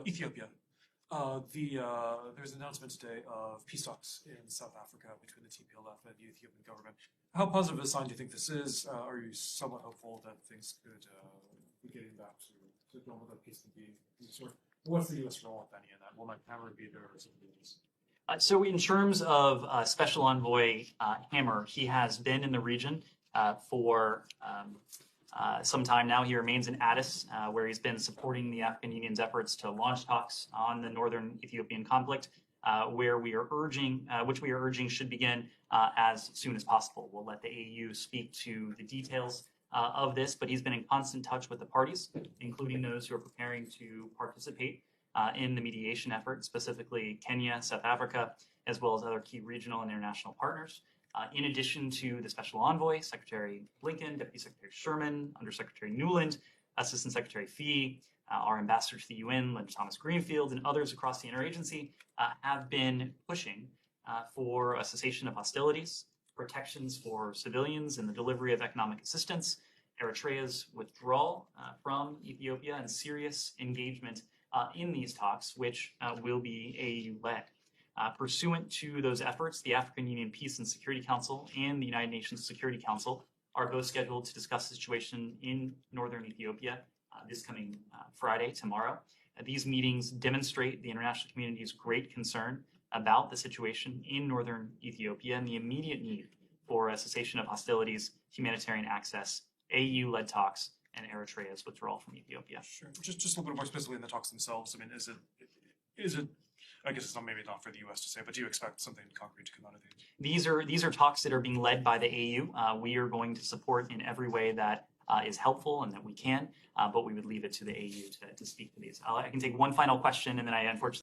Ethiopia. There's an announcement today of peace talks in South Africa between the TPLF and the Ethiopian government. How positive a sign do you think this is? Are you somewhat hopeful that things could be getting back to normal, that peace can be restored? What's the U.S. role, if any, in that? Will McHammer be there or something else? So in terms of Special Envoy Hammer, he has been in the region for some time now. He remains in Addis, where he's been supporting the African Union's efforts to launch talks on the Northern Ethiopian conflict, which we are urging should begin as soon as possible. We'll let the AU speak to the details of this, but he's been in constant touch with the parties, including those who are preparing to participate in the mediation effort, specifically Kenya, South Africa, as well as other key regional and international partners. In addition to the Special Envoy, Secretary Blinken, Deputy Secretary Sherman, Undersecretary Newland, Assistant Secretary Fee, our Ambassador to the UN, Linda Thomas Greenfield, and others across the interagency have been pushing for a cessation of hostilities, protections for civilians, and the delivery of economic assistance, Eritrea's withdrawal from Ethiopia, and serious engagement in these talks, which will be AU-led. Pursuant to those efforts, the African Union Peace and Security Council and the United Nations Security Council are both scheduled to discuss the situation in northern Ethiopia this coming Friday, tomorrow. These meetings demonstrate the international community's great concern about the situation in northern Ethiopia and the immediate need for a cessation of hostilities, humanitarian access, AU-led talks, and Eritrea's withdrawal from Ethiopia. Sure. Just a little bit more specifically in the talks themselves. I mean, is it? I guess it's maybe not for the U.S. to say, but do you expect something concrete to come out of these? These are talks that are being led by the AU. We are going to support in every way that is helpful and that we can, but we would leave it to the AU to speak to these. I can take one final question, and then I unfortunately